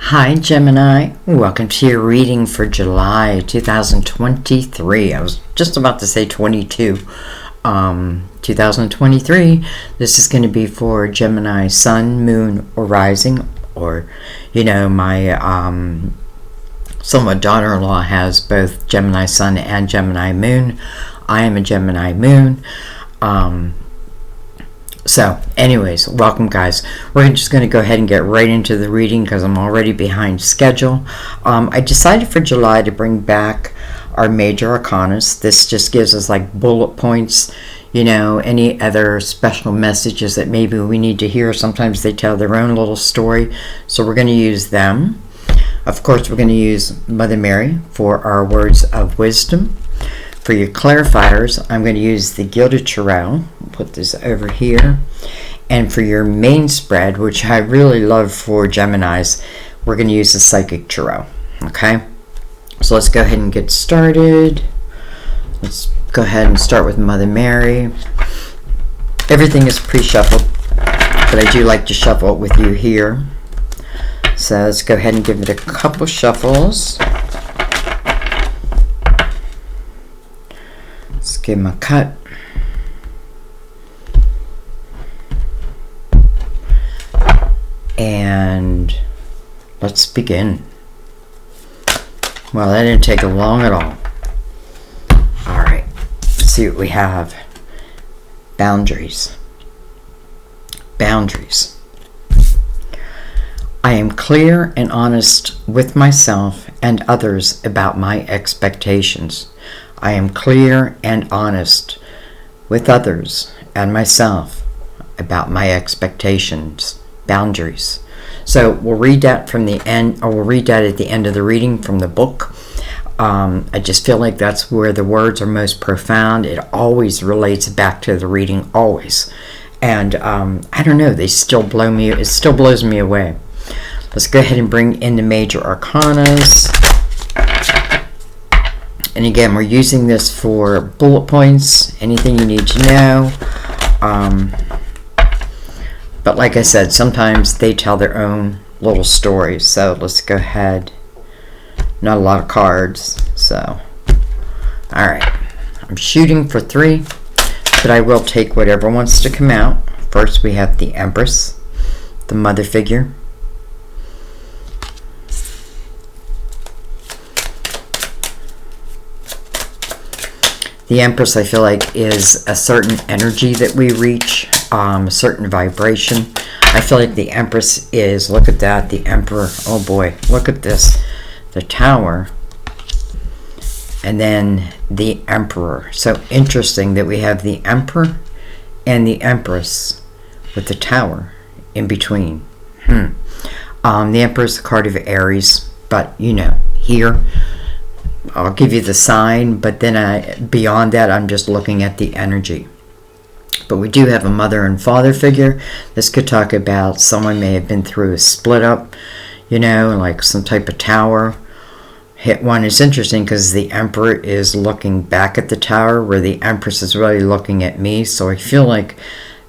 Hi Gemini, welcome to your reading for July 2023. I was just about to say 22. 2023. This is going to be for Gemini Sun, Moon, or Rising, or my daughter-in-law has both Gemini Sun and Gemini Moon. I am a Gemini Moon. So anyways, welcome guys. We're just going to go ahead and get right into the reading because I'm already behind schedule. I decided for July to bring back our major arcanas. This just gives us like bullet points, any other special messages that maybe we need to hear. Sometimes they tell their own little story, so we're going to use them. Of course, we're going to use Mother Mary for our words of wisdom. For your clarifiers, I'm going to use the Gilded Tarot. Put this over here. And for your main spread, which I really love for Geminis, we're going to use the Psychic Tarot. Okay? So let's go ahead and get started. Let's go ahead and start with Mother Mary. Everything is pre-shuffled, but I do like to shuffle it with you here. So let's go ahead and give it a couple shuffles. Let's give them a cut. And let's begin. Well, that didn't take long at all. All right, let's see what we have. Boundaries. Boundaries. I am clear and honest with myself and others about my expectations. I am clear and honest with others and myself about my expectations. Boundaries. So we'll read that from the end, or we'll read that at the end of the reading from the book. I just feel like that's where the words are most profound. It always relates back to the reading, always. And I don't know, they still blow me. It still blows me away. Let's go ahead and bring in the major arcanas. And again, we're using this for bullet points, anything you need to know. But like I said, sometimes they tell their own little stories. So let's go ahead. Not a lot of cards. So, all right. I'm shooting for 3, but I will take whatever wants to come out. First, we have the Empress, the mother figure. The Empress, I feel like, is a certain energy that we reach, a certain vibration. I feel like the Empress is, look at that, the Emperor. Oh boy, look at this. The Tower. And then the Emperor. So interesting that we have the Emperor and the Empress with the Tower in between. The Emperor is the card of Aries, but here, I'll give you the sign, but then beyond that, I'm just looking at the energy. But we do have a mother and father figure. This could talk about someone may have been through a split up, like some type of tower. Hit one is interesting because the Emperor is looking back at the Tower, where the Empress is really looking at me. So I feel like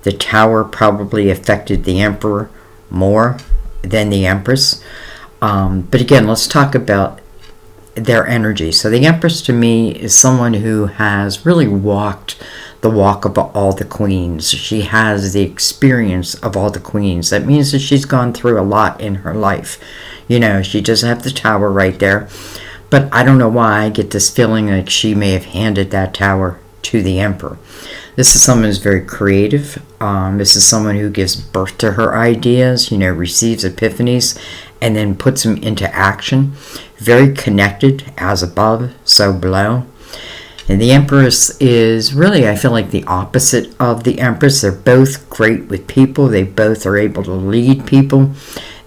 the Tower probably affected the Emperor more than the Empress. But again, let's talk about their energy. So the Empress to me is someone who has really walked the walk of all the queens. She has the experience of all the queens. That means that she's gone through a lot in her life. She does have the Tower right there, but I don't know why I get this feeling like she may have handed that Tower to the Emperor. This is someone who's very creative. This is someone who gives birth to her ideas, receives epiphanies, and then puts them into action. Very connected, as above, so below. And the Empress is really, I feel like, the opposite of the Empress. They're both great with people. They both are able to lead people.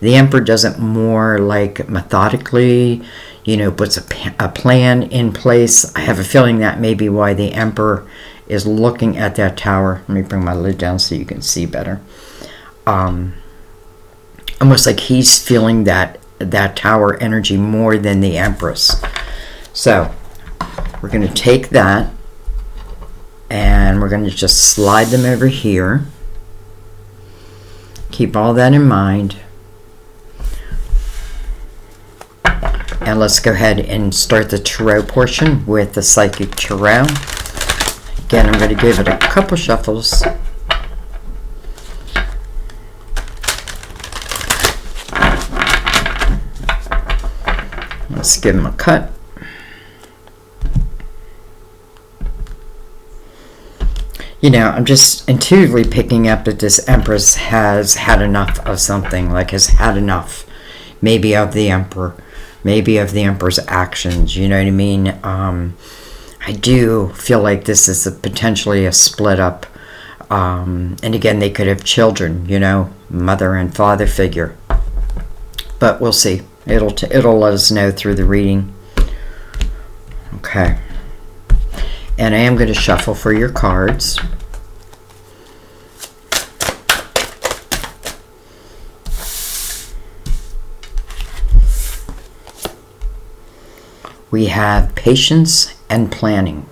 The Emperor does it more like methodically, puts a plan in place. I have a feeling that may be why the Emperor is looking at that Tower. Let me bring my lid down so you can see better. Almost like he's feeling that Tower energy more than the Empress. So we're going to take that and we're going to just slide them over here. Keep all that in mind. And let's go ahead and start the tarot portion with the Psychic Tarot. Again, I'm going to give it a couple shuffles. Let's give them a cut. You know, I'm just intuitively picking up that this Empress has had enough of something, like has had enough, maybe of the Emperor, maybe of the Emperor's actions, you know what I mean? I do feel like this is potentially a split up, and again, they could have children, you know, mother and father figure, but we'll see. It'll let us know through the reading. Okay. And I am going to shuffle for your cards. We have patience and planning.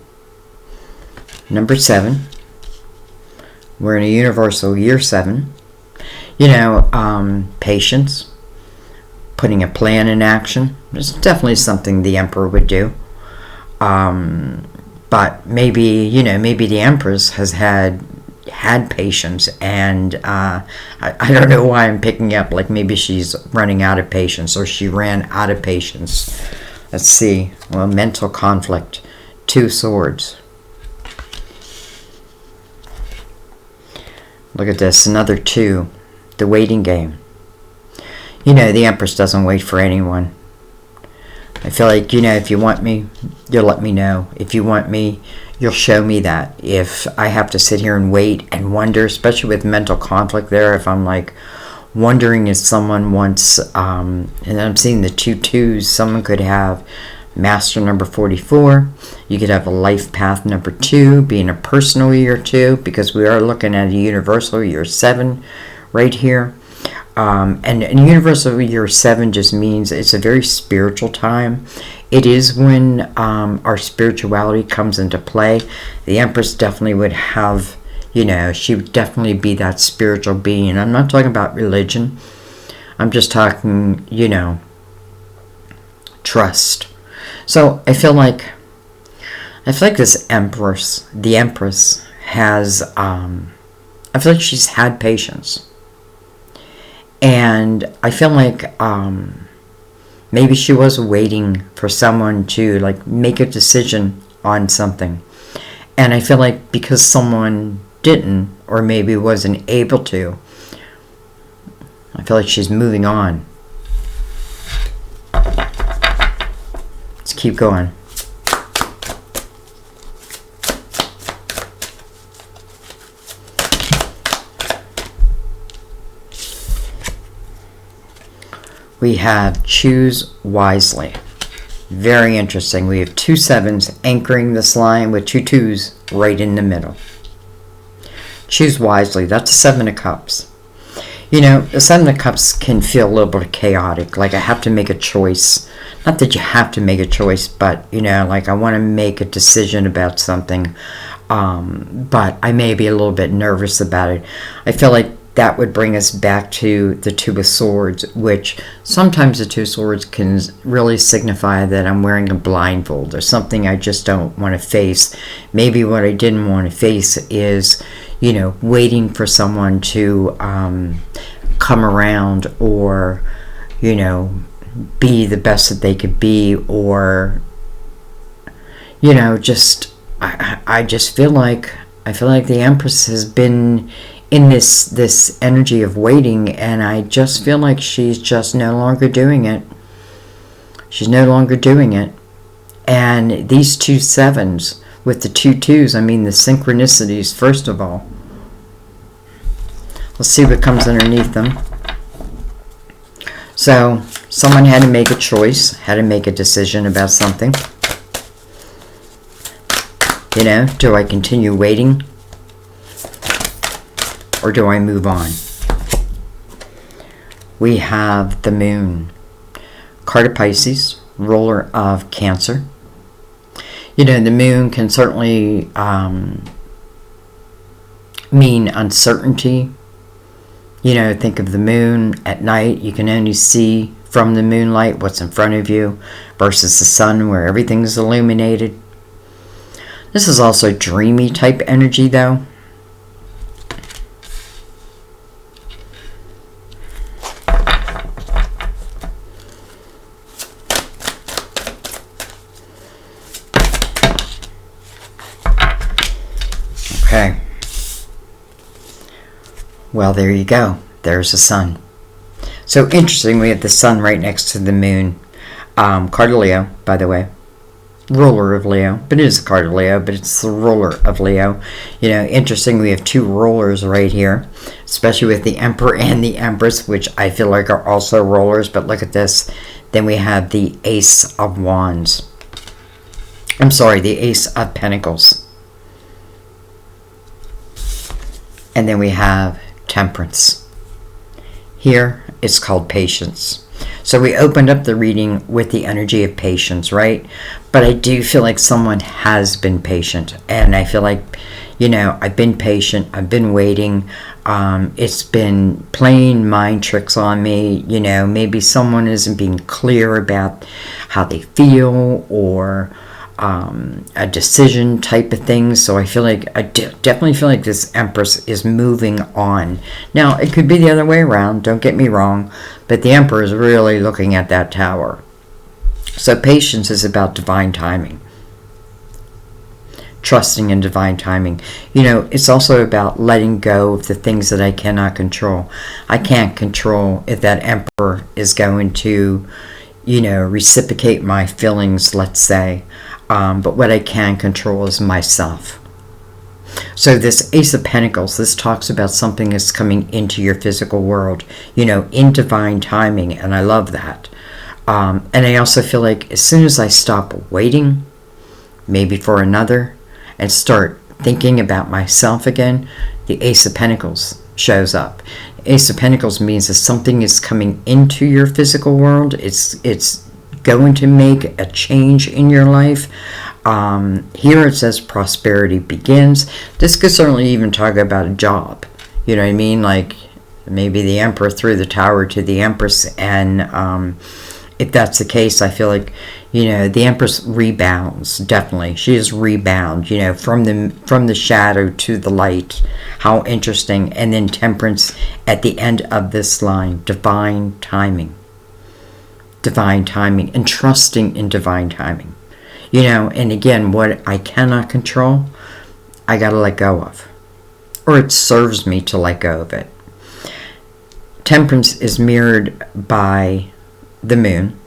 Number 7. We're in a universal year 7. You know, patience, putting a plan in action. It's definitely something the Emperor would do. But maybe, you know, maybe the Empress has had patience, and I don't know why I'm picking up, like maybe she's running out of patience, or she ran out of patience. Let's see. Well, mental conflict. 2 swords. Look at this. Another 2. The waiting game. You know, the Empress doesn't wait for anyone. I feel like, you know, if you want me, you'll let me know. If you want me, you'll show me that. If I have to sit here and wait and wonder, especially with mental conflict there, if I'm like wondering if someone wants, and I'm seeing the 2 2s, someone could have Master number 44. You could have a life path number 2, being a personal year 2, because we are looking at a universal year 7 right here. And universal year 7 just means it's a very spiritual time. It is when our spirituality comes into play. The Empress definitely would have, you know, she would definitely be that spiritual being. I'm not talking about religion. I'm just talking, you know, trust. So I feel like this Empress, the Empress, has, I feel like she's had patience. And I feel like maybe she was waiting for someone to like make a decision on something. And I feel like because someone didn't, or maybe wasn't able to, I feel like she's moving on. Let's keep going. We have choose wisely. Very interesting. We have 2 7s anchoring this line with 2 2s right in the middle. Choose wisely. That's a 7 of Cups. You know, the 7 of Cups can feel a little bit chaotic. Like I have to make a choice. Not that you have to make a choice, but, you know, like I want to make a decision about something. But I may be a little bit nervous about it. I feel like that would bring us back to the 2 of Swords, which sometimes the 2 Swords can really signify that I'm wearing a blindfold or something I just don't want to face. Maybe what I didn't want to face is, you know, waiting for someone to come around, or, you know, be the best that they could be, or, you know, just I just feel like the Empress has been in this energy of waiting, and I just feel like she's just no longer doing it. She's no longer doing it. And these 2 7s with the 2 2s, I mean the synchronicities, first of all. Let's see what comes underneath them. So, someone had to make a choice, had to make a decision about something. You know, do I continue waiting? Or do I move on? We have the Moon. Card of Pisces, ruler of Cancer. You know, the Moon can certainly mean uncertainty. You know, think of the moon at night. You can only see from the moonlight, what's in front of you, versus the sun where everything's illuminated. This is also dreamy type energy though. Okay. Well, there you go. There's the sun. So interesting, we have the sun right next to the moon. Card of Leo, by the way. Ruler of Leo. But it is a card of Leo, but it's the ruler of Leo. You know, interesting, we have two rulers right here. Especially with the Emperor and the Empress, which I feel like are also rulers. But look at this. Then we have the Ace of Wands. I'm sorry, the Ace of Pentacles. And then we have Temperance. Here it's called Patience. So we opened up the reading with the energy of patience, right? But I do feel like someone has been patient. And I feel like, you know, I've been patient. I've been waiting. It's been playing mind tricks on me. You know, maybe someone isn't being clear about how they feel or a decision type of thing. So I feel like, I definitely feel like this Empress is moving on. Now, it could be the other way around, don't get me wrong, but the Emperor is really looking at that Tower. So patience is about divine timing. Trusting in divine timing. You know, it's also about letting go of the things that I cannot control. I can't control if that Emperor is going to, you know, reciprocate my feelings, let's say. But what I can control is myself. So this Ace of Pentacles, this talks about something that's coming into your physical world, you know, in divine timing, and I love that. And I also feel like as soon as I stop waiting, maybe for another, and start thinking about myself again, the Ace of Pentacles shows up. Ace of Pentacles means that something is coming into your physical world. It's going to make a change in your life. Here it says prosperity begins. This could certainly even talk about a job. You know what I mean? Like maybe the Emperor threw the Tower to the Empress, and if that's the case, I feel like, you know, the Empress rebounds. Definitely, she is rebound. You know, from the shadow to the light. How interesting. And then Temperance at the end of this line, divine timing. Divine timing and trusting in divine timing. You know, and again, what I cannot control, I gotta let go of. Or it serves me to let go of it. Temperance is mirrored by the moon.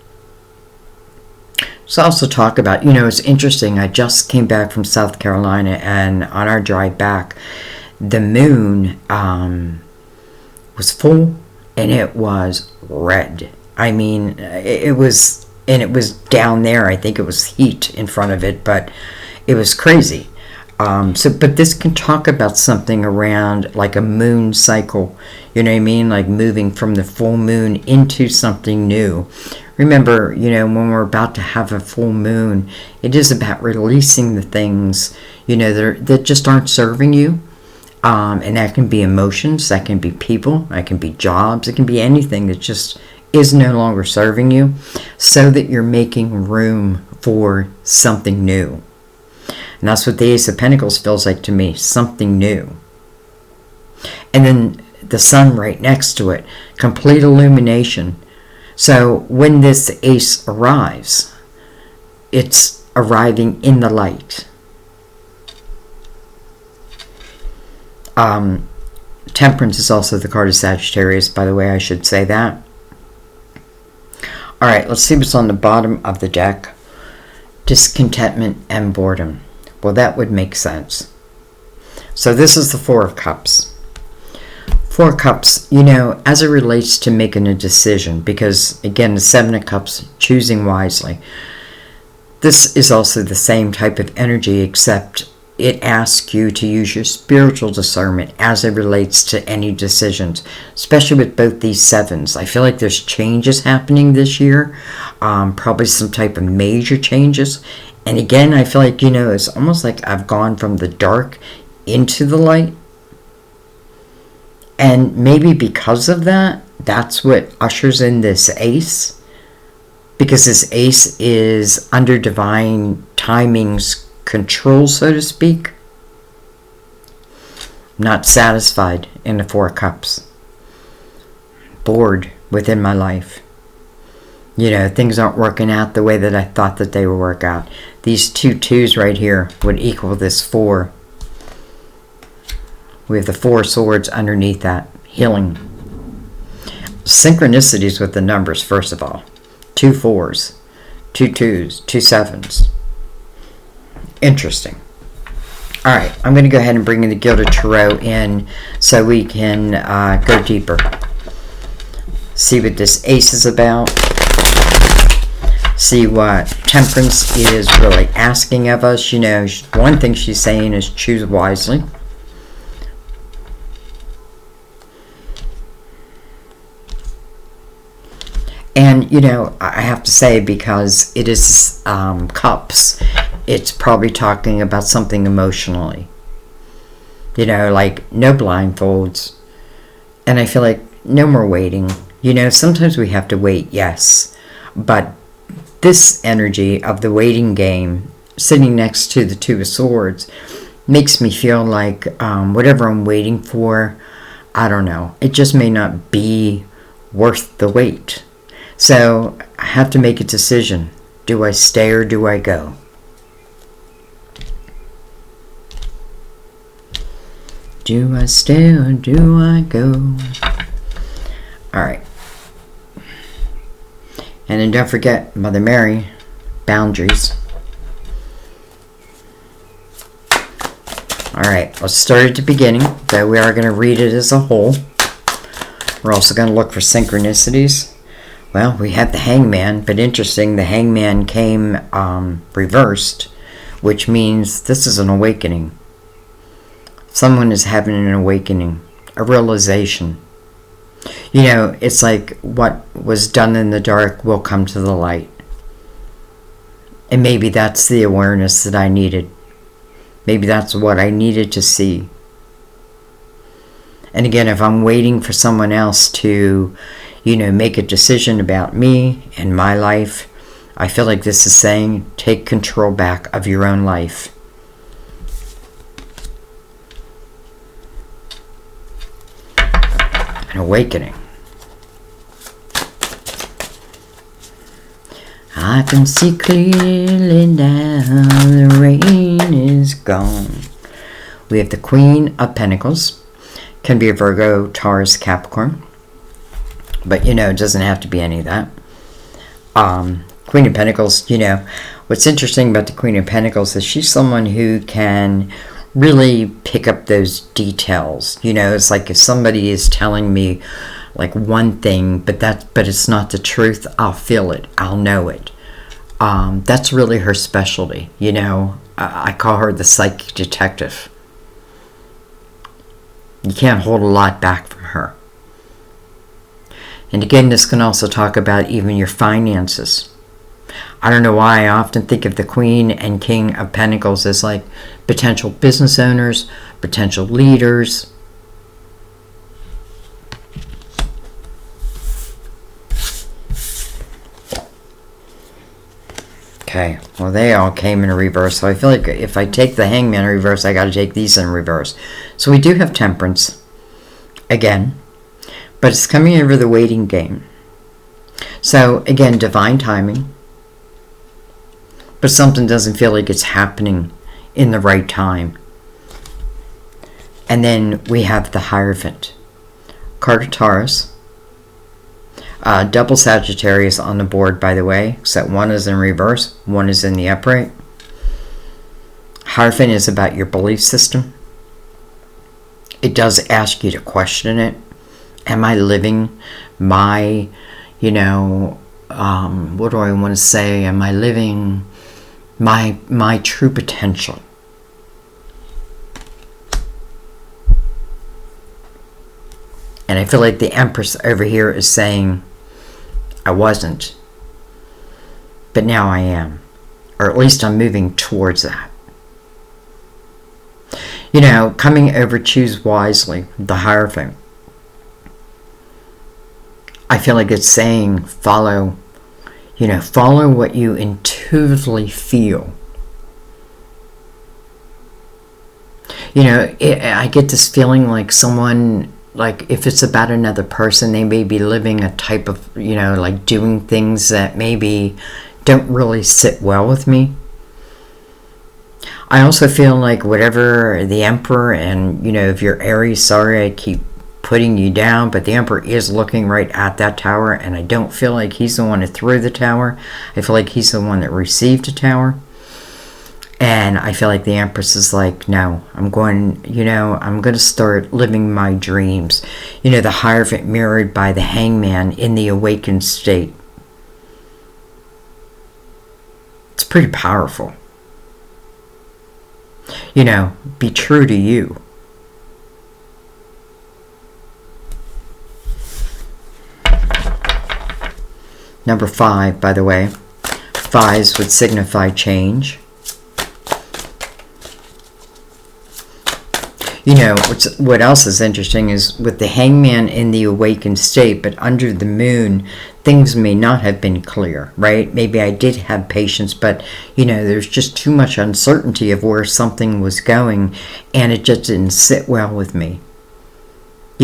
So also talk about, you know, it's interesting. I just came back from South Carolina, and on our drive back, the moon was full and it was red. I mean, it was, and it was down there. I think it was heat in front of it, but it was crazy. But this can talk about something around like a moon cycle. You know what I mean? Like moving from the full moon into something new. Remember, you know, when we're about to have a full moon, it is about releasing the things, you know, that just aren't serving you. And that can be emotions, that can be people, that can be jobs, it can be anything that just is no longer serving you, so that you're making room for something new. And that's what the Ace of Pentacles feels like to me, something new. And then the sun right next to it, complete illumination. So when this ace arrives, it's arriving in the light. Temperance is also the card of Sagittarius, by the way, I should say that. Alright, let's see what's on the bottom of the deck. Discontentment and boredom. Well, that would make sense. So this is the Four of Cups. Four of Cups, you know, as it relates to making a decision, because, again, the Seven of Cups, choosing wisely. This is also the same type of energy, except it asks you to use your spiritual discernment as it relates to any decisions, especially with both these sevens. I feel like there's changes happening this year, probably some type of major changes. And again, I feel like, you know, it's almost like I've gone from the dark into the light. And maybe because of that, that's what ushers in this ace, because this ace is under divine timing's control, so to speak. Not satisfied in the Four of Cups. Bored within my life. You know, things aren't working out the way that I thought that they would work out. These 2 2s right here would equal this 4. We have the 4 of Swords underneath that. Healing. Synchronicities with the numbers, first of all. 2 4s, 2 2s, 2 7s. Interesting. All right, I'm going to go ahead and bring the Gilded Tarot in so we can go deeper. See what this ace is about. See what Temperance is really asking of us. You know, one thing she's saying is choose wisely. And, you know, I have to say, because it is cups, it's probably talking about something emotionally. You know, like no blindfolds. And I feel like no more waiting. You know, sometimes we have to wait, yes. But this energy of the waiting game, sitting next to the 2 of Swords, makes me feel like whatever I'm waiting for, I don't know, it just may not be worth the wait. So I have to make a decision. Do I stay or do I go? Do I stay or do I go? All right. And then don't forget, Mother Mary, boundaries. All right, let's start at the beginning, though we are going to read it as a whole. We're also going to look for synchronicities. Well, we have the Hangman, but interesting, the Hangman came reversed, which means this is an awakening. Someone is having an awakening, a realization. You know, it's like what was done in the dark will come to the light. And maybe that's the awareness that I needed. Maybe that's what I needed to see. And again, if I'm waiting for someone else to, you know, make a decision about me and my life, I feel like this is saying, take control back of your own life. An awakening. I can see clearly now the rain is gone. We have the Queen of Pentacles. Can be a Virgo, Taurus, Capricorn. But, you know, it doesn't have to be any of that. Queen of Pentacles, you know, what's interesting about the Queen of Pentacles is she's someone who can really pick up those details. You know, it's like if somebody is telling me like one thing, but it's not the truth, I'll feel it. I'll know it. That's really her specialty. You know, I call her the psychic detective. You can't hold a lot back from her. And again, this can also talk about even your finances. I don't know why I often think of the Queen and King of Pentacles as like potential business owners, potential leaders. Okay, well they all came in reverse, so I feel like if I take the Hangman in reverse, I got to take these in reverse. So we do have Temperance, again, but it's coming over the waiting game. So again, divine timing, but something doesn't feel like it's happening in the right time. And then we have the Hierophant, card of Taurus. Double Sagittarius on the board, by the way, except one is in reverse, one is in the upright. Hierophant is about your belief system. It does ask you to question it. Am I living my, you know, what do I want to say? Am I living my true potential? And I feel like the Empress over here is saying, I wasn't, but now I am. Or at least I'm moving towards that. You know, coming over choose wisely, the Hierophant. I feel like it's saying follow, follow what you intuitively feel. I get this feeling like someone, like if it's about another person, they may be living a type of, like doing things that maybe don't really sit well with me. I also feel like whatever the Emperor, and if you're Aries, sorry I keep putting you down, but the Emperor is looking right at that tower, and I don't feel like he's the one that threw the tower. I feel like he's the one that received the tower. And I feel like the Empress is like, no, I'm going to start living my dreams. The Hierophant mirrored by the Hangman in the awakened state. It's pretty powerful. Be true to you. Number 5, by the way. 5s would signify change. What else is interesting is with the Hangman in the awakened state, but under the moon, things may not have been clear, right? Maybe I did have patience, but, there's just too much uncertainty of where something was going, and it just didn't sit well with me.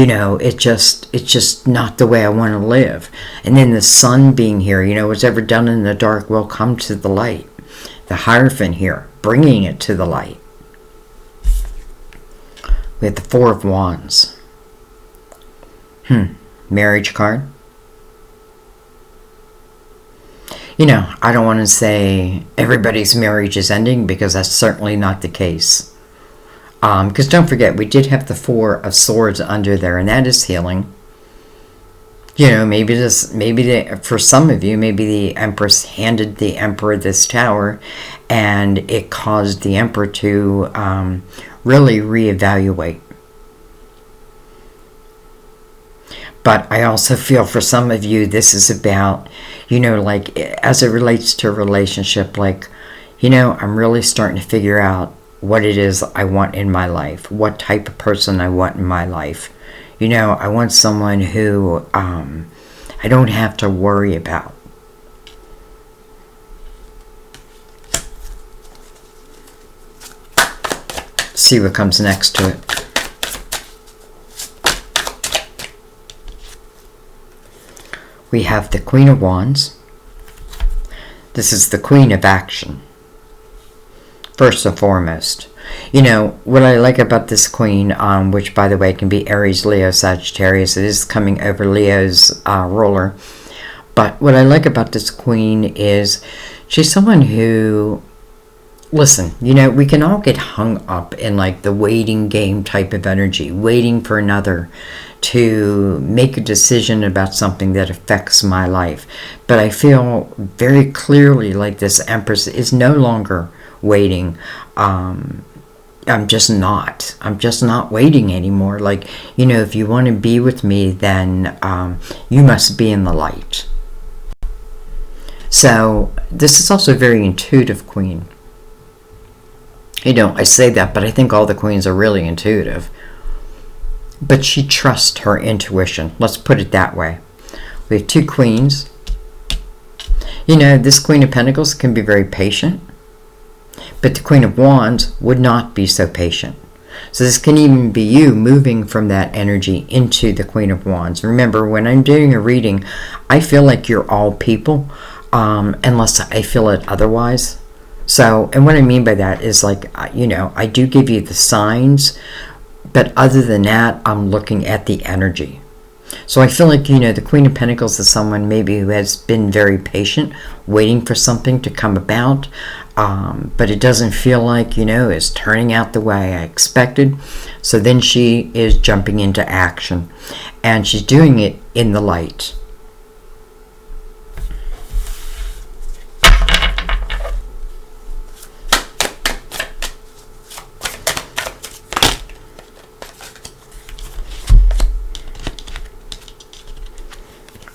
It's just not the way I want to live. And then the sun being here, what's ever done in the dark will come to the light. The Hierophant here, bringing it to the light. We have the 4 of Wands. Marriage card. I don't want to say everybody's marriage is ending, because that's certainly not the case. Because don't forget, we did have the 4 of Swords under there, and that is healing. For some of you, maybe the Empress handed the Emperor this tower, and it caused the Emperor to really reevaluate. But I also feel for some of you, this is about, like as it relates to a relationship, like, I'm really starting to figure out what it is I want in my life, what type of person I want in my life. I want someone who I don't have to worry about. See what comes next to it. We have the Queen of Wands. This is the Queen of Action. First and foremost, what I like about this Queen, which by the way can be Aries, Leo, Sagittarius, it is coming over Leo's ruler. But what I like about this Queen is she's someone who, listen, we can all get hung up in like the waiting game type of energy, waiting for another to make a decision about something that affects my life. But I feel very clearly like this Empress is no longer waiting. I'm just not waiting anymore. Like, if you want to be with me, then you must be in the light. So this is also a very intuitive Queen. I say that, but I think all the queens are really intuitive. But she trusts her intuition. Let's put it that way. We have 2 queens. This Queen of Pentacles can be very patient. But the Queen of Wands would not be so patient. So this can even be you moving from that energy into the Queen of Wands. Remember, when I'm doing a reading, I feel like you're all people, unless I feel it otherwise. So, and what I mean by that is like, I do give you the signs, but other than that, I'm looking at the energy. So I feel like, the Queen of Pentacles is someone maybe who has been very patient, waiting for something to come about, but it doesn't feel like, it's turning out the way I expected. So then she is jumping into action, and she's doing it in the light.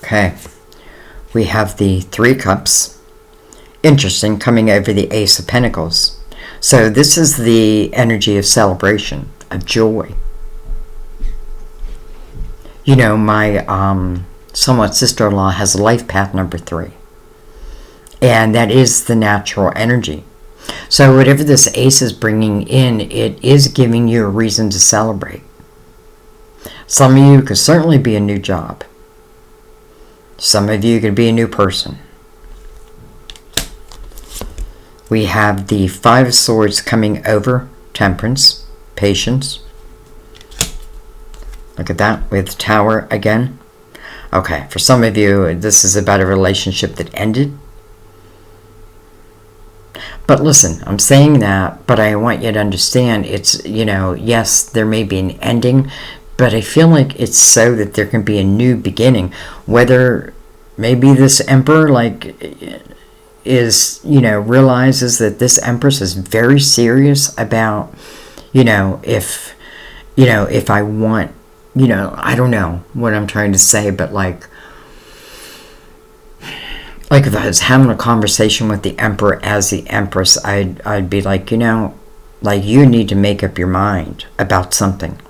Okay, we have the 3 cups. Interesting, coming over the Ace of Pentacles. So this is the energy of celebration, of joy. My somewhat sister-in-law has life path number 3. And that is the natural energy. So whatever this ace is bringing in, it is giving you a reason to celebrate. Some of you could certainly be a new job. Some of you could be a new person. We have the 5 of Swords coming over Temperance, Patience. Look at that with Tower again. Okay, for some of you, this is about a relationship that ended. But listen, I'm saying that, but I want you to understand it's, yes, there may be an ending, but I feel like it's so that there can be a new beginning. Whether maybe this Emperor, realizes that this Empress is very serious about, if I want, I don't know what I'm trying to say, but like if I was having a conversation with the Emperor as the Empress, I'd be like, you need to make up your mind about something.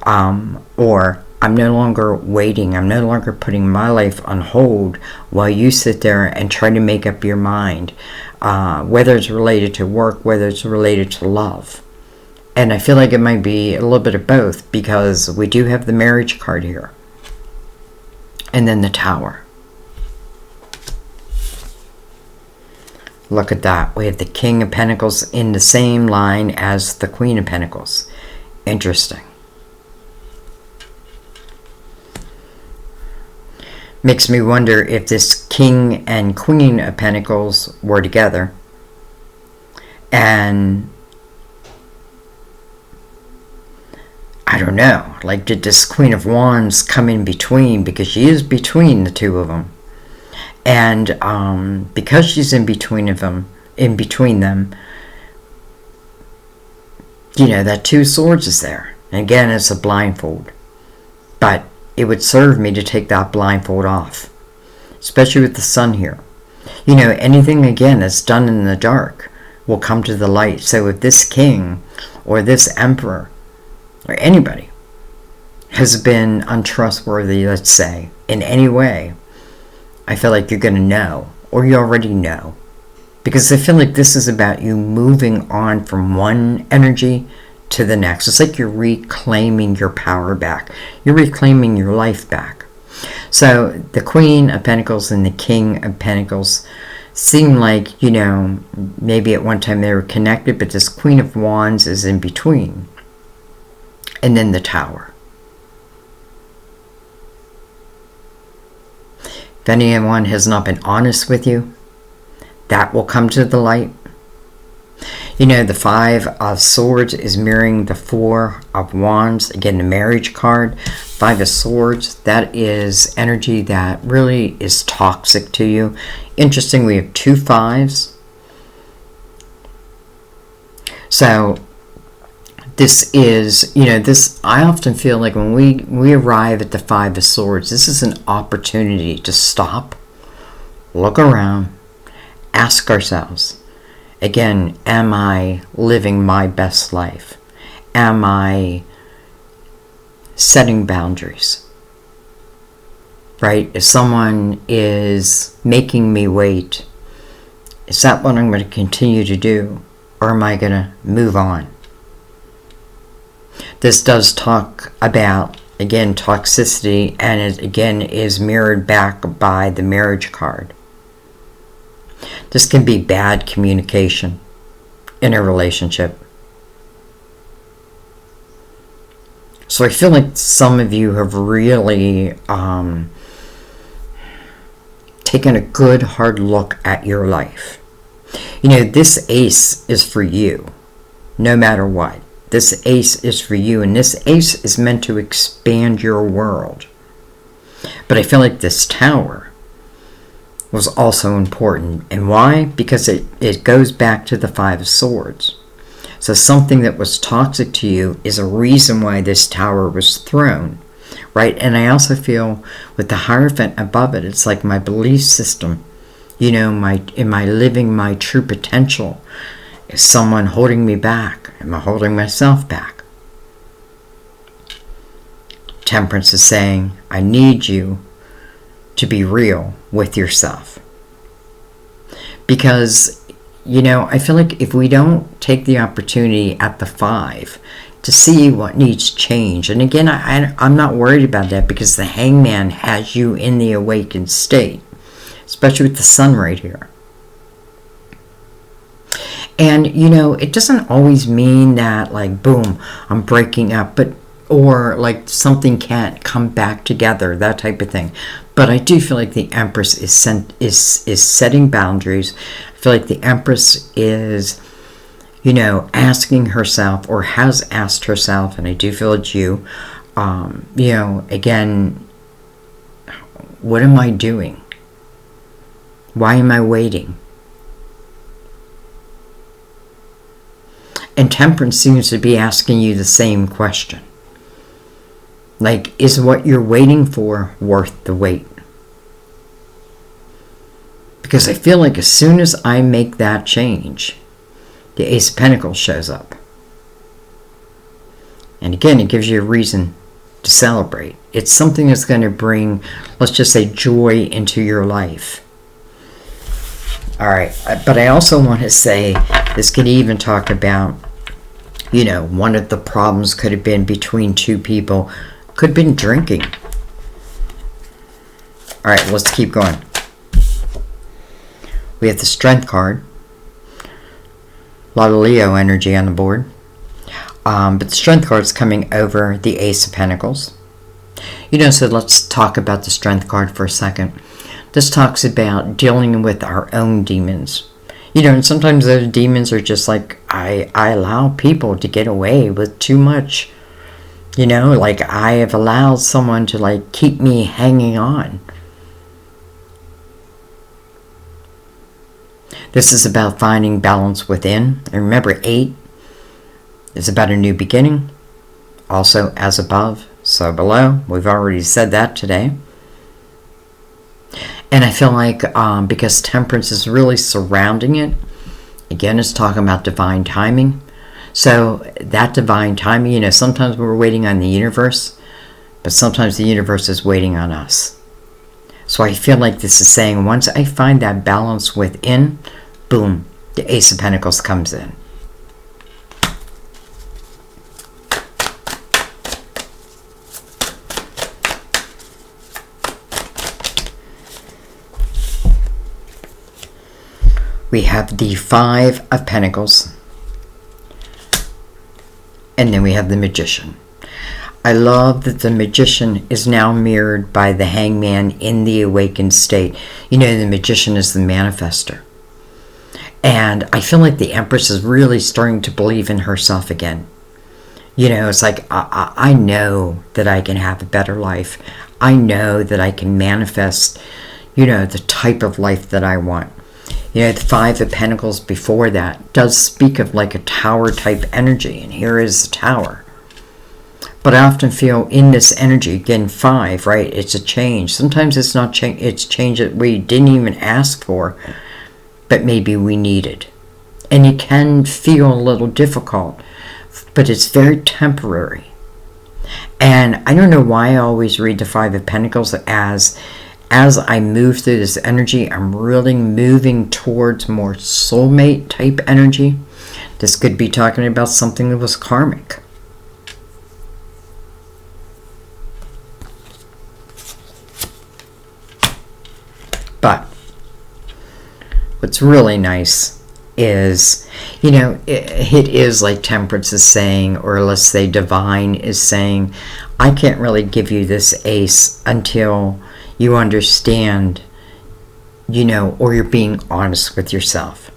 Or I'm no longer waiting. I'm no longer putting my life on hold while you sit there and try to make up your mind. Whether it's related to work, whether it's related to love. And I feel like it might be a little bit of both, because we do have the Marriage card here. And then the Tower. Look at that. We have the King of Pentacles in the same line as the Queen of Pentacles. Interesting. Makes me wonder if this King and Queen of Pentacles were together. And I don't know. Did this Queen of Wands come in between? Because she is between the two of them. And because she's in between them, that 2 of Swords is there. And again, it's a blindfold. But it would serve me to take that blindfold off. Especially with the Sun here. Anything, again, that's done in the dark will come to the light. So if this King or this Emperor or anybody has been untrustworthy, let's say, in any way, I feel like you're going to know, or you already know. Because I feel like this is about you moving on from one energy to the next. It's like you're reclaiming your power back. You're reclaiming your life back. So the Queen of Pentacles and the King of Pentacles seem like, maybe at one time they were connected, but this Queen of Wands is in between. And then the Tower. If anyone has not been honest with you, that will come to the light. The 5 of Swords is mirroring the 4 of Wands. Again, the Marriage card. 5 of Swords, that is energy that really is toxic to you. Interesting, we have 2 5s. So this is, I often feel like when we arrive at the 5 of Swords, this is an opportunity to stop, look around, ask ourselves, again, am I living my best life? Am I setting boundaries? Right? If someone is making me wait, is that what I'm going to continue to do? Or am I going to move on? This does talk about, again, toxicity, and it, again, is mirrored back by the Marriage card. This can be bad communication in a relationship. So I feel like some of you have really taken a good hard look at your life. This ace is for you, no matter what. This ace is for you, and this ace is meant to expand your world. But I feel like this Tower was also important. And why? Because it goes back to the 5 of Swords. So something that was toxic to you is a reason why this Tower was thrown, right? And I also feel with the Hierophant above it, it's like my belief system. Am I living my true potential? Is someone holding me back? Am I holding myself back? Temperance is saying, I need you to be real with yourself. Because, you know, I feel like if we don't take the opportunity at the 5 to see what needs change, and again, I'm not worried about that because the Hangman has you in the awakened state, especially with the sun right here. And, you know, it doesn't always mean that, like, boom, I'm breaking up, but, or, like, something can't come back together, that type of thing. But I do feel like the Empress is setting boundaries. I feel like the Empress is, you know, asking herself, or has asked herself, and I do feel it's you, you know, again, what am I doing? Why am I waiting? And Temperance seems to be asking you the same question. Like, is what you're waiting for worth the wait? Because I feel like as soon as I make that change, the Ace of Pentacles shows up. And again, it gives you a reason to celebrate. It's something that's going to bring, let's just say, joy into your life. All right, but I also want to say, this could even talk about, you know, one of the problems could have been between two people, could have been drinking. All right, let's keep going. We have the Strength card. A lot of Leo energy on the board. But the Strength card is coming over the Ace of Pentacles. You know, so let's talk about the Strength card for a second. This talks about dealing with our own demons. You know, and sometimes those demons are just like, I allow people to get away with too much. You know, like I have allowed someone to like keep me hanging on. This is about finding balance within. And remember, 8 is about a new beginning. Also, as above, so below. We've already said that today. And I feel like because Temperance is really surrounding it, again, it's talking about divine timing. So that divine timing, you know, sometimes we're waiting on the universe, but sometimes the universe is waiting on us. So I feel like this is saying, once I find that balance within, boom, the Ace of Pentacles comes in. We have the 5 of Pentacles. And then we have the Magician. I love that the Magician is now mirrored by the Hangman in the awakened state. You know, the Magician is the manifester. And I feel like the Empress is really starting to believe in herself again. You know, it's like, I know that I can have a better life. I know that I can manifest, you know, the type of life that I want. You know, the 5 of Pentacles before that does speak of like a tower type energy. And here is the tower. But I often feel in this energy, again, 5, right? It's a change. Sometimes it's not change. It's change that we didn't even ask for, but maybe we needed. And it can feel a little difficult, but it's very temporary. And I don't know why I always read the 5 of Pentacles as I move through this energy, I'm really moving towards more soulmate type energy. This could be talking about something that was karmic. But what's really nice is, you know, it is like Temperance is saying, or let's say Divine is saying, I can't really give you this ace until you understand, you know, or you're being honest with yourself.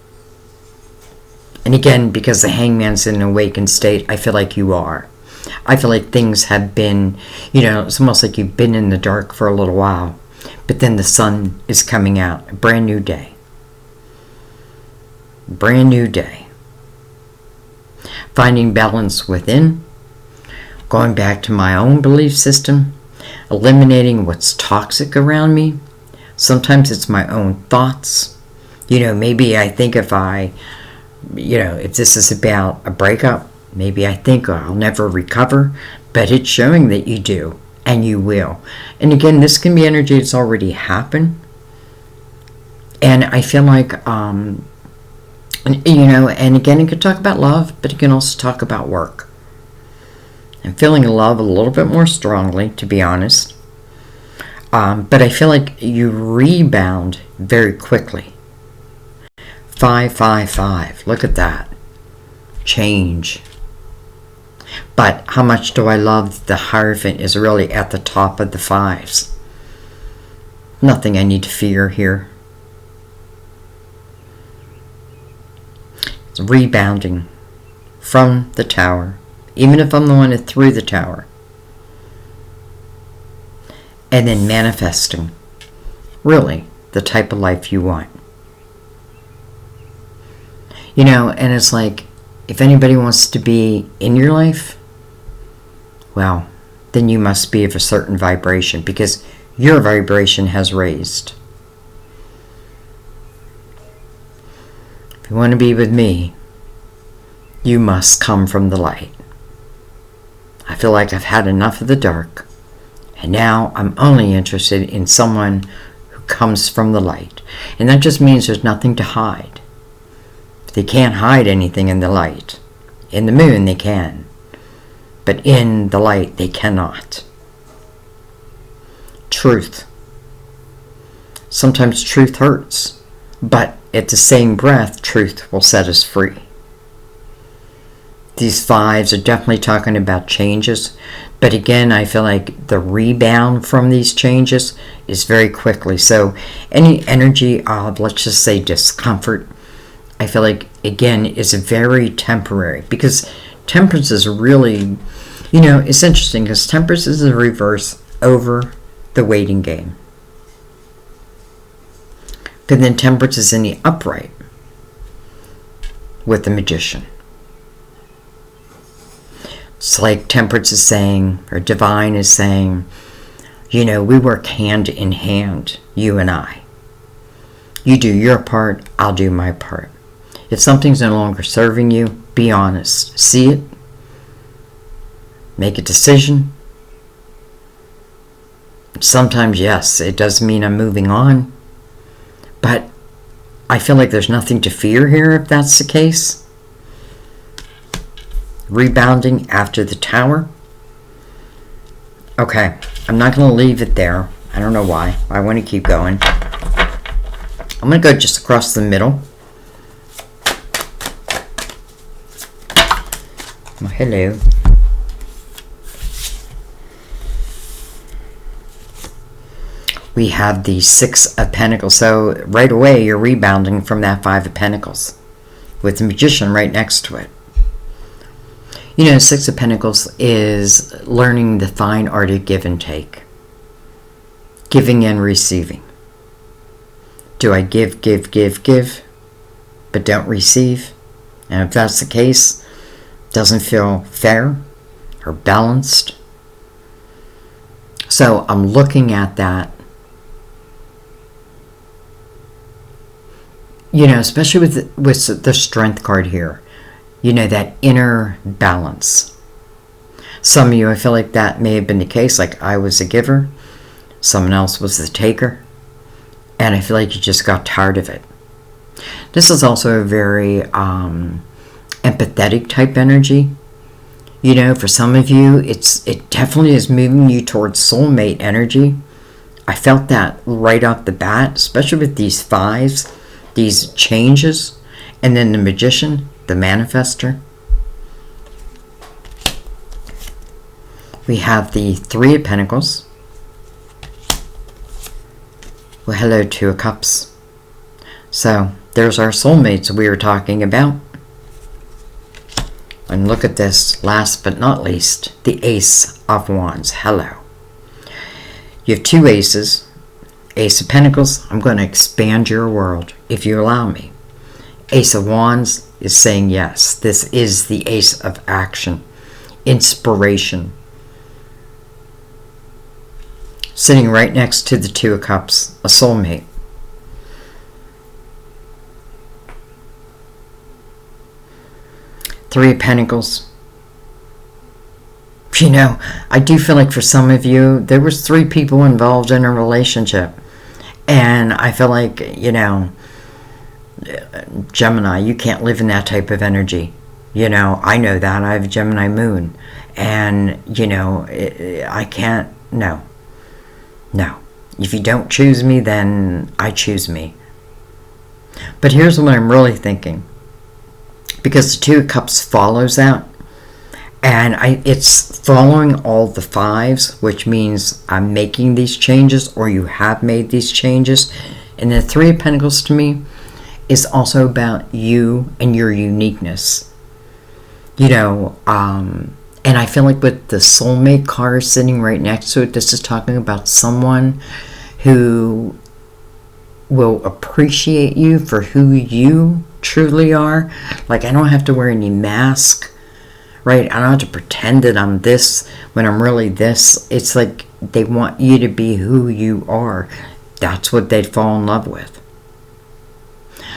And again, because the Hangman's in an awakened state, I feel like you are. I feel like things have been, you know, it's almost like you've been in the dark for a little while, but then the sun is coming out. A brand new day. Brand new day. Finding balance within. Going back to my own belief system. Eliminating what's toxic around me. Sometimes it's my own thoughts. You know, maybe I think if this is about a breakup, maybe I think I'll never recover, but it's showing that you do. And you will. And again, this can be energy that's already happened. And I feel like, and again, it could talk about love, but it can also talk about work. I'm feeling love a little bit more strongly, to be honest. But I feel like you rebound very quickly. 555. Look at that. Change. But how much do I love the Hierophant is really at the top of the fives. Nothing I need to fear here. It's rebounding from the Tower, even if I'm the one that threw the Tower. And then manifesting, really, the type of life you want. And it's like, if anybody wants to be in your life, well, then you must be of a certain vibration, because your vibration has raised. If you want to be with me, you must come from the light. I feel like I've had enough of the dark, and now I'm only interested in someone who comes from the light. And that just means there's nothing to hide. They can't hide anything in the light. In the moon they can, but in the light they cannot. Truth. Sometimes truth hurts, but at the same breath, truth will set us free. These fives are definitely talking about changes, but again, I feel like the rebound from these changes is very quickly. So any energy of, let's just say, discomfort, I feel like, again, is very temporary, because Temperance is really, it's interesting, because Temperance is the reverse over the waiting game. But then Temperance is in the upright with the Magician. It's like Temperance is saying, or Divine is saying, we work hand in hand, you and I. You do your part, I'll do my part. If something's no longer serving you, be honest. See it. Make a decision. Sometimes, yes, it does mean I'm moving on. But I feel like there's nothing to fear here if that's the case. Rebounding after the Tower. Okay, I'm not going to leave it there. I don't know why. I want to keep going. I'm going to go just across the middle. Well, hello. We have the Six of Pentacles. So right away you're rebounding from that Five of Pentacles with the Magician right next to it. Six of Pentacles is learning the fine art of give and take. Giving and receiving. Do I give, but don't receive? And if that's the case, doesn't feel fair or balanced. So I'm looking at that, especially with the Strength card here, that inner balance. Some of you, I feel like that may have been the case, like I was a giver, someone else was the taker, and I feel like you just got tired of it. This is also a very empathetic type energy. For some of you, it definitely is moving you towards soulmate energy. I felt that right off the bat, especially with these fives, these changes, and then the Magician, the manifester. We have the Three of Pentacles. Well, hello, Two of Cups. So there's our soulmates we were talking about. And look at this, last but not least, the Ace of Wands. Hello. You have two aces. Ace of Pentacles, I'm going to expand your world if you allow me. Ace of Wands is saying yes. This is the Ace of Action. Inspiration. Sitting right next to the Two of Cups, a soulmate. Three of Pentacles. You know, I do feel like for some of you, there was 3 people involved in a relationship. And I feel like, you know, Gemini, you can't live in that type of energy. You know, I know that. I have a Gemini moon. And, you know, I can't, no. If you don't choose me, then I choose me. But here's what I'm really thinking. Because the 2 of Cups follows that. And it's following all the 5s, which means I'm making these changes, or you have made these changes. And the 3 of Pentacles to me is also about you and your uniqueness. You know, and I feel like with the soulmate card sitting right next to it, this is talking about someone who will appreciate you for who you truly are. Like, I don't have to wear any mask, right? I don't have to pretend that I'm this when I'm really this. It's like they want you to be who you are. That's what they'd fall in love with.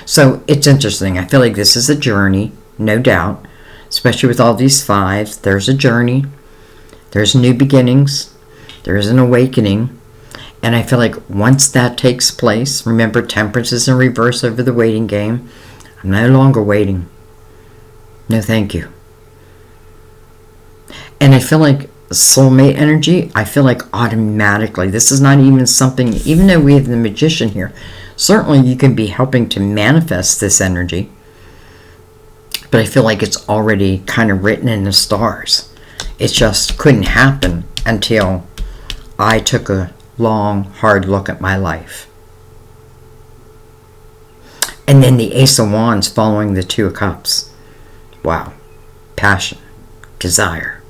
So it's interesting. I feel like this is a journey, no doubt. Especially with all these 5s, there's a journey, there's new beginnings, there's an awakening, and I feel like once that takes place, remember Temperance is in reverse over the waiting game. I'm no longer waiting. No thank you. And I feel like soulmate energy, I feel like automatically, this is not even something, even though we have the Magician here, certainly you can be helping to manifest this energy. But I feel like it's already kind of written in the stars. It just couldn't happen until I took a long, hard look at my life. And then the Ace of Wands following the 2 of Cups. Wow. Passion. Desire.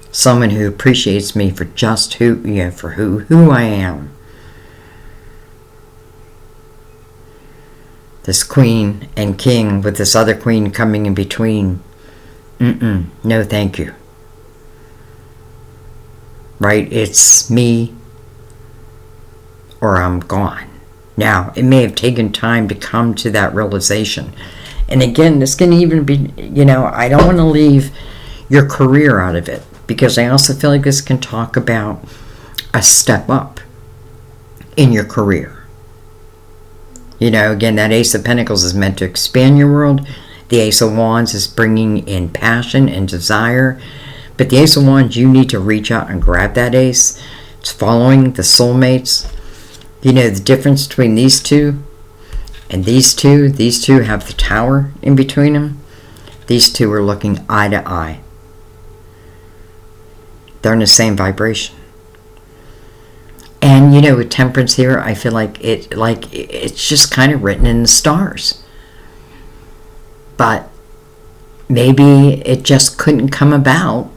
Someone who appreciates me for just who, you know, for who I am. This Queen and King with this other Queen coming in between. No thank you. Right? It's me or I'm gone. Now, it may have taken time to come to that realization. And again, this can even be, you know, I don't want to leave your career out of it, because I also feel like this can talk about a step up in your career. You know, again, that Ace of Pentacles is meant to expand your world. The Ace of Wands is bringing in passion and desire. But the Ace of Wands, you need to reach out and grab that ace. It's following the soulmates. You know, the difference between these 2 and these 2 have the Tower in between them. These 2 are looking eye to eye. They're in the same vibration. And, you know, with Temperance here, I feel like it's just kind of written in the stars. But maybe it just couldn't come about.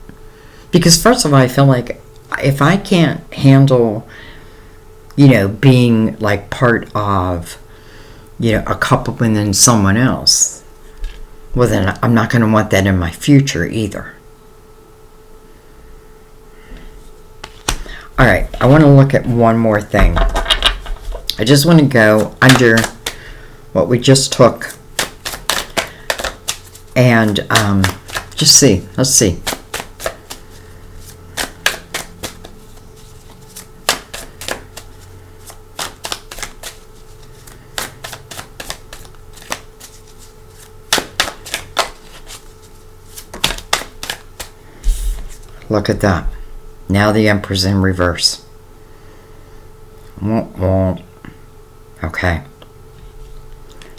Because first of all, I feel like if I can't handle, you know, being like part of, you know, a couple and then someone else, well then I'm not going to want that in my future either. Alright, I want to look at one more thing. I just want to go under what we just took and just see. Let's see. Look at that. Now the Emperor's in reverse. Okay.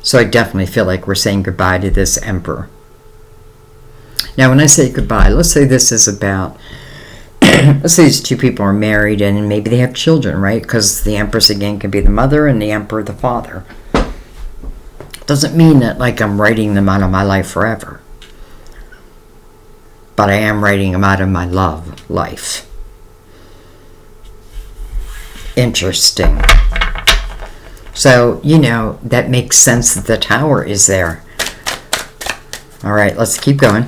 So I definitely feel like we're saying goodbye to this Emperor. Now when I say goodbye, let's say this is about, let's say these 2 people are married and maybe they have children, right? Because the Empress again can be the mother and the Emperor the father. Doesn't mean that like I'm writing them out of my life forever. But I am writing them out of my love life. Interesting. So, you know, that makes sense that the Tower is there. All right, let's keep going.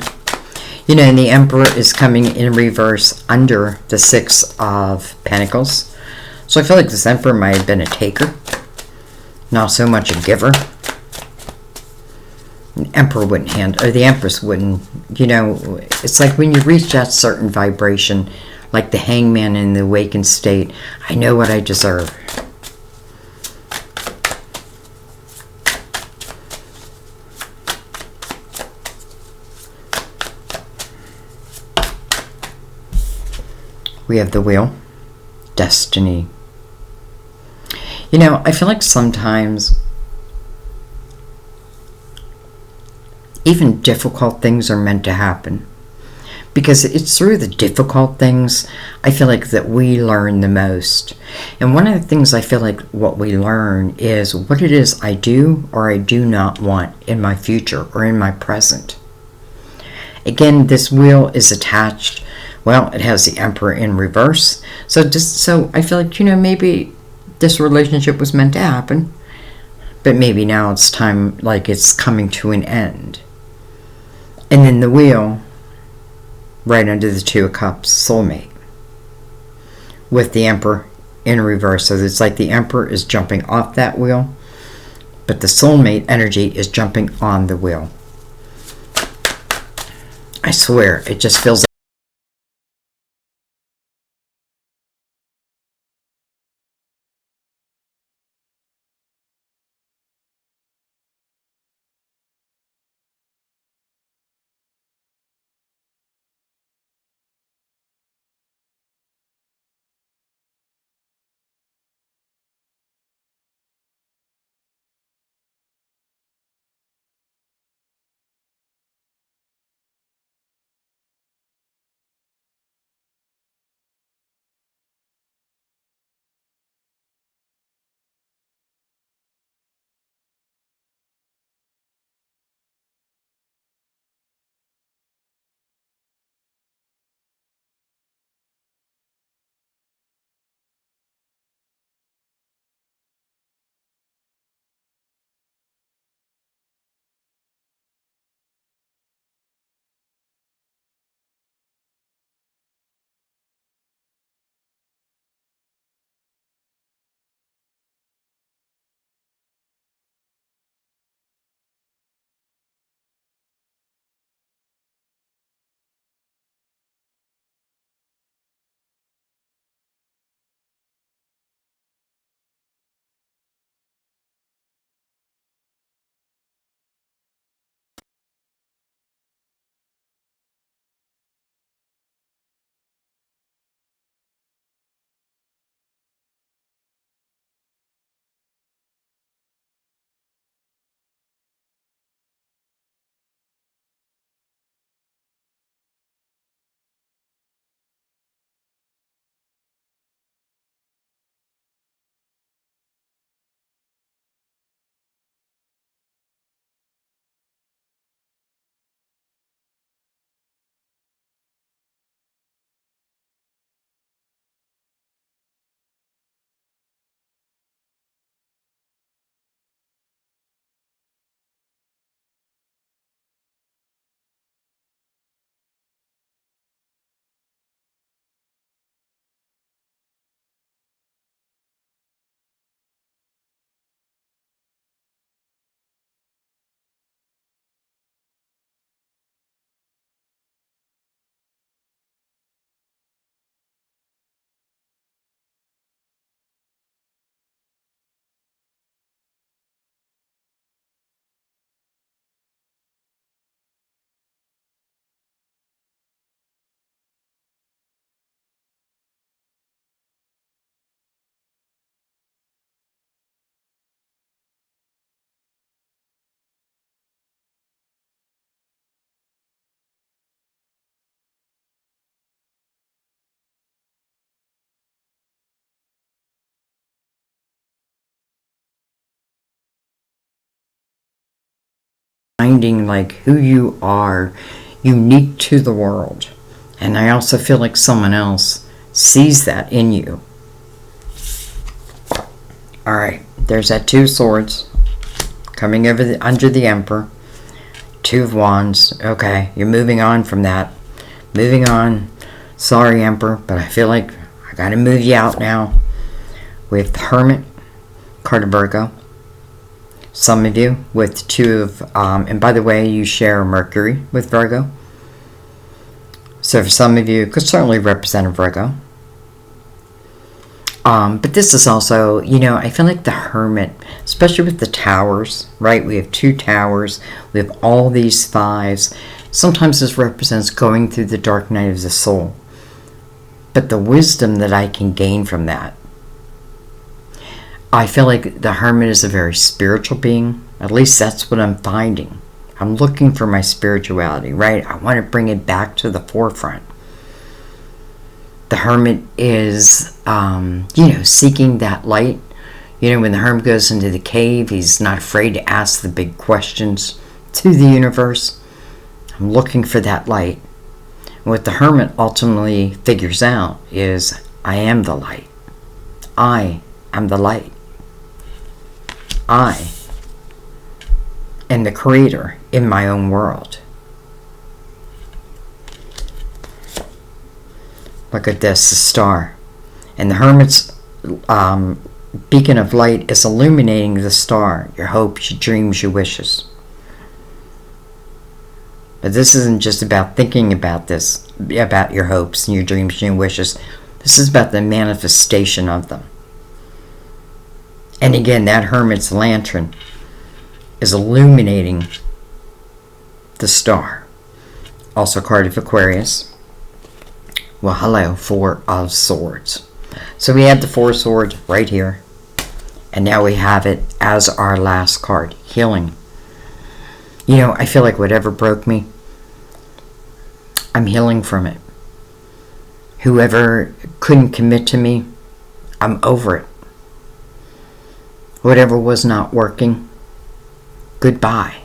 You know, and the Emperor is coming in reverse under the 6 of Pentacles. So I feel like this Emperor might have been a taker, not so much a giver. The Emperor wouldn't handle, or the Empress wouldn't, you know, it's like when you reach that certain vibration, like the hangman in the awakened state, I know what I deserve. We have the wheel, destiny. You know, I feel like sometimes even difficult things are meant to happen, because it's through the difficult things I feel like that we learn the most. And one of the things I feel like what we learn is what it is I do or I do not want in my future or in my present. Again, this wheel is attached. Well, it has the Emperor in reverse. So I feel like, you know, maybe this relationship was meant to happen, but maybe now it's time, like it's coming to an end. And then the wheel, right under the Two of Cups, soulmate, with the Emperor in reverse. So it's like the Emperor is jumping off that wheel, but the soulmate energy is jumping on the wheel. I swear, it just feels like finding like who you are, unique to the world. And I also feel like someone else sees that in you. All right, there's that Two of Swords coming over under the Emperor. Two of Wands. Okay, you're moving on from that. Moving on. Sorry, Emperor, but I feel like I gotta move you out now. We have the Hermit, card of Virgo. Some of you with two of, and by the way, you share Mercury with Virgo. So for some of you, it could certainly represent a Virgo. But this is also, I feel like the Hermit, especially with the towers, right? We have 2 towers. We have all these 5s. Sometimes this represents going through the dark night of the soul. But the wisdom that I can gain from that, I feel like the Hermit is a very spiritual being. At least that's what I'm finding. I'm looking for my spirituality, right? I want to bring it back to the forefront. The Hermit is, seeking that light. When the Hermit goes into the cave, he's not afraid to ask the big questions to the universe. I'm looking for that light. And what the Hermit ultimately figures out is, I am the light. I am the light. I am the creator in my own world. Look at this, the star. And the Hermit's beacon of light is illuminating the star, your hopes, your dreams, your wishes. But this isn't just about thinking about this, about your hopes and your dreams and your wishes. This is about the manifestation of them. And again, that Hermit's lantern is illuminating the star. Also card of Aquarius. Well, hello, 4 of Swords. So we have the 4 swords right here. And now we have it as our last card, healing. I feel like whatever broke me, I'm healing from it. Whoever couldn't commit to me, I'm over it. Whatever was not working, goodbye.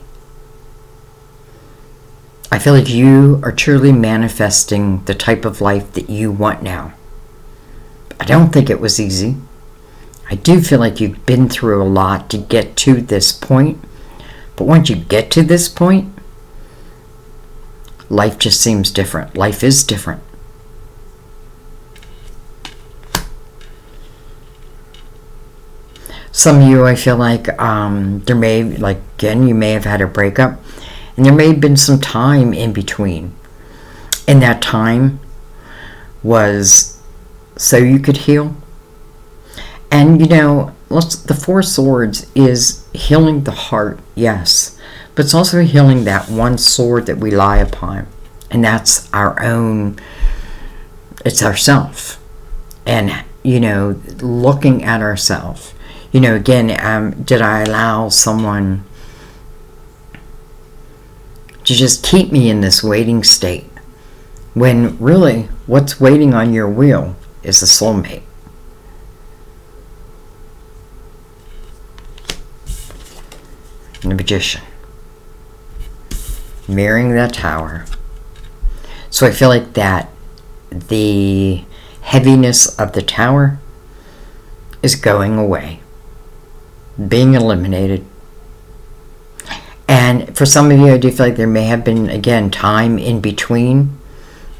I feel like you are truly manifesting the type of life that you want now. I don't think it was easy. I do feel like you've been through a lot to get to this point. But once you get to this point, life just seems different. Life is different. Some of you, I feel like, you may have had a breakup. And there may have been some time in between. And that time was so you could heal. And, the 4 swords is healing the heart, yes. But it's also healing that one sword that we lie upon. And that's our own, it's ourself. And, looking at ourself. Again, did I allow someone to just keep me in this waiting state, when really what's waiting on your wheel is a soulmate. And the Magician. Mirroring that tower. So I feel like that the heaviness of the tower is going away, being eliminated. And for some of you, I do feel like there may have been, again, time in between,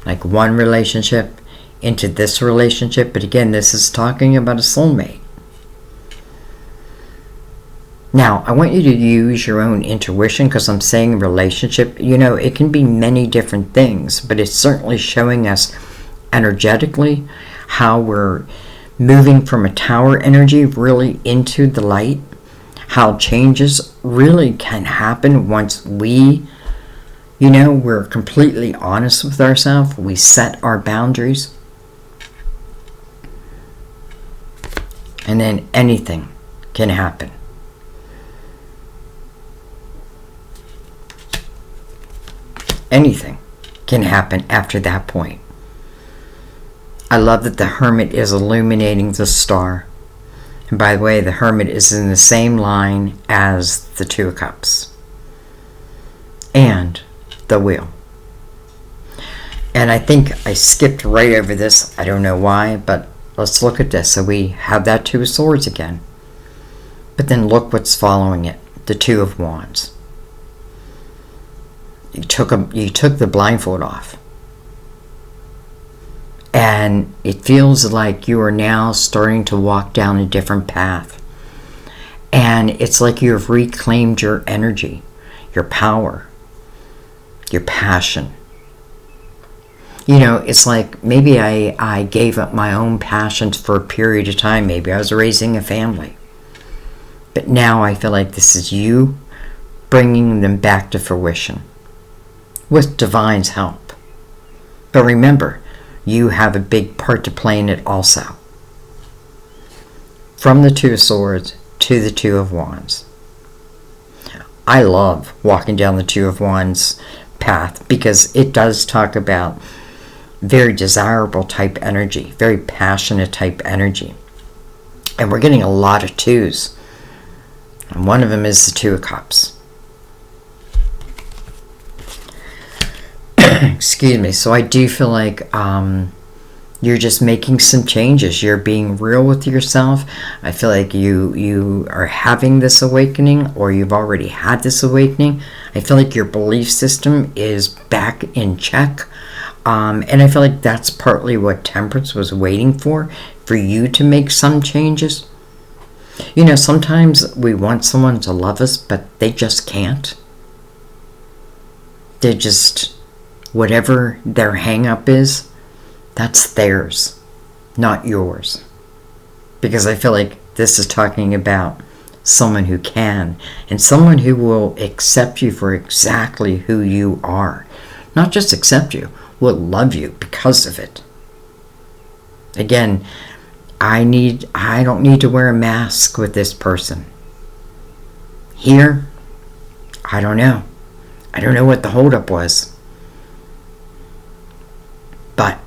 like one relationship into this relationship. But again, this is talking about a soulmate. Now, I want you to use your own intuition, because I'm saying relationship. It can be many different things, but it's certainly showing us energetically how we're moving from a tower energy really into the light. How changes really can happen once we're completely honest with ourselves. We set our boundaries. And then anything can happen. Anything can happen after that point. I love that the Hermit is illuminating the star. And by the way, the Hermit is in the same line as the 2 of Cups. And the Wheel. And I think I skipped right over this. I don't know why, but let's look at this. So we have that 2 of Swords again. But then look what's following it. The 2 of Wands. You took the blindfold off. And it feels like you are now starting to walk down a different path. And it's like you have reclaimed your energy, your power, your passion. You know, it's like maybe I gave up my own passions for a period of time. Maybe I was raising a family. But now I feel like this is you bringing them back to fruition with divine's help. But remember, you have a big part to play in it also. From the Two of Swords to the Two of Wands. I love walking down the Two of Wands path because it does talk about very desirable type energy, very passionate type energy. And we're getting a lot of twos. And one of them is the Two of Cups. Excuse me. So I do feel like you're just making some changes. You're being real with yourself. I feel like you are having this awakening, or you've already had this awakening. I feel like your belief system is back in check. And I feel like that's partly what Temperance was waiting for you to make some changes. You know, sometimes we want someone to love us, but they just can't. They just, whatever their hang-up is, that's theirs, not yours. Because I feel like this is talking about someone who can, and someone who will accept you for exactly who you are. Not just accept you, will love you because of it. Again, I don't need to wear a mask with this person. Here, I don't know. I don't know what the holdup was. But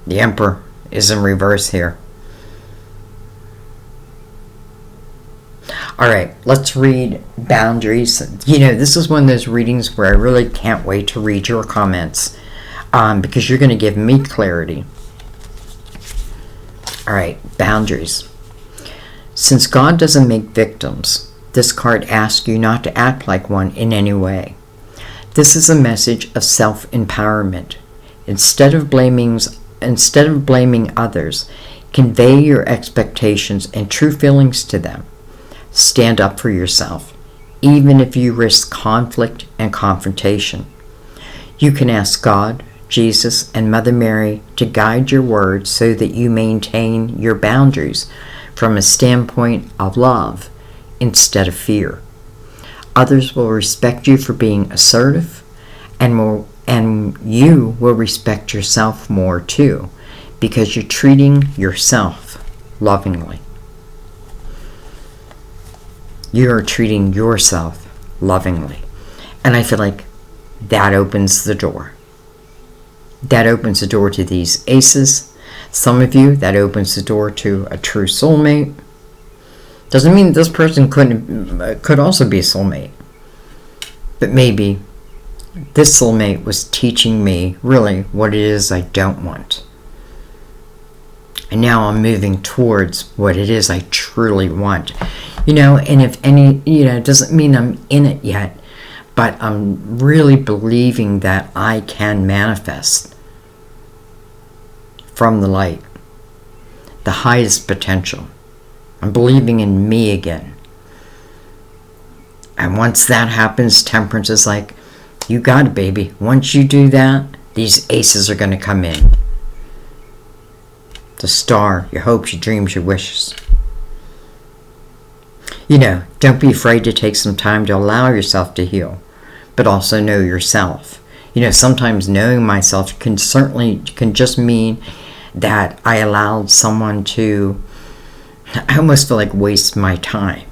the Emperor is in reverse here. Alright, let's read boundaries. You know, this is one of those readings where I really can't wait to read your comments. Because you're going to give me clarity. Alright, boundaries. Since God doesn't make victims, this card asks you not to act like one in any way. This is a message of self-empowerment. Instead of blaming others, convey your expectations and true feelings to them. Stand up for yourself, even if you risk conflict and confrontation. You can ask God, Jesus, and Mother Mary to guide your words so that you maintain your boundaries from a standpoint of love instead of fear. Others will respect you for being assertive, and you will respect yourself more too, because you're treating yourself lovingly. You are treating yourself lovingly. And I feel like that opens the door. That opens the door to these aces. Some of you, that opens the door to a true soulmate. Doesn't mean this person could also be a soulmate. But maybe this soulmate was teaching me really what it is I don't want. And now I'm moving towards what it is I truly want. You know, and if any, you know, it doesn't mean I'm in it yet, but I'm really believing that I can manifest from the light the highest potential. I'm believing in me again. And once that happens, Temperance is like, you got it, baby. Once you do that, these aces are going to come in. The star, your hopes, your dreams, your wishes. You know, don't be afraid to take some time to allow yourself to heal, but also know yourself. You know, sometimes knowing myself can just mean that I allowed someone to, I almost feel like, waste my time.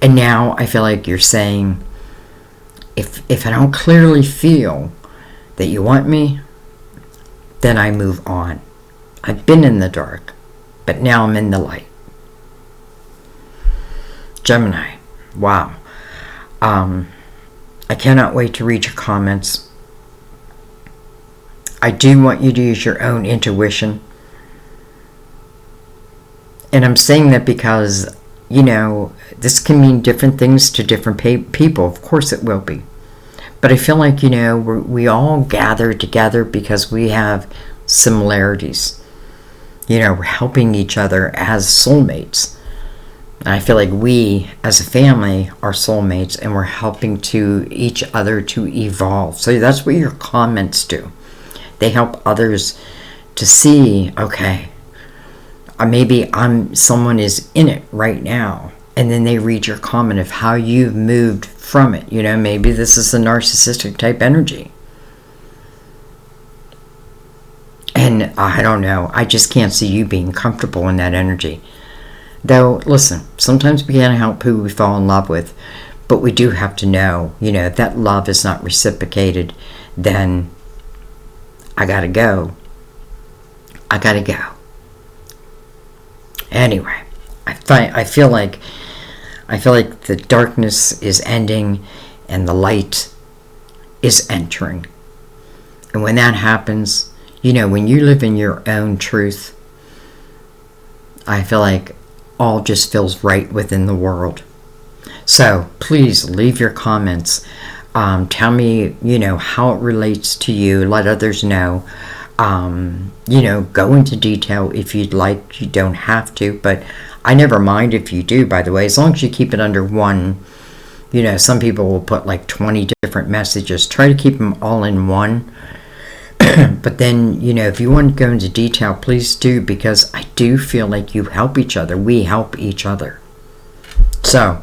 And now I feel like you're saying, if I don't clearly feel that you want me, then I move on. I've been in the dark, but now I'm in the light. Gemini, wow. I cannot wait to read your comments. I do want you to use your own intuition. And I'm saying that because, you know, this can mean different things to different people. Of course it will be. But I feel like, you know, we all gather together because we have similarities. You know, we're helping each other as soulmates. And I feel like we, as a family, are soulmates, and we're helping to each other to evolve. So that's what your comments do. They help others to see, okay, maybe someone is in it right now, and then they read your comment of how you've moved from it. You know, maybe this is a narcissistic type energy. And I don't know, I just can't see you being comfortable in that energy. Though, listen, sometimes we can't help who we fall in love with, but we do have to know, you know, if that love is not reciprocated, then I gotta go. I gotta go. Anyway, I feel like the darkness is ending and the light is entering. And when that happens, you know, when you live in your own truth, I feel like all just feels right within the world. So please leave your comments. Tell me, you know, how it relates to you. Let others know. You know, go into detail if you'd like. You don't have to, but I never mind if you do, by the way, as long as you keep it under one. You know, some people will put like 20 different messages. Try to keep them all in one. But then, you know, if you want to go into detail, please do, because I do feel like you help each other. We help each other. So,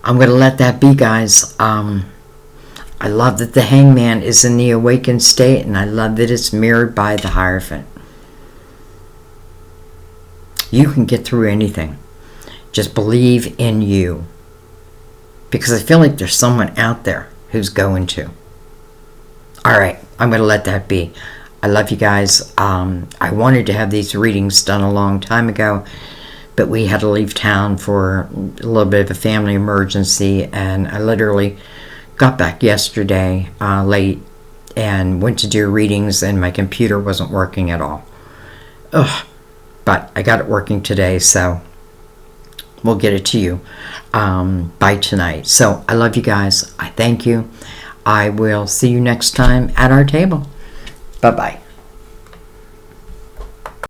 I'm going to let that be, guys. I love that the Hangman is in the awakened state, and I love that it's mirrored by the Hierophant. You can get through anything. Just believe in you. Because I feel like there's someone out there who's going to. All right, I'm going to let that be. I love you guys. I wanted to have these readings done a long time ago, but we had to leave town for a little bit of a family emergency, and I literally got back yesterday late and went to do readings, and my computer wasn't working at all. Ugh. But I got it working today, so we'll get it to you by tonight. So I love you guys. I thank you. I will see you next time at our table. Bye-bye.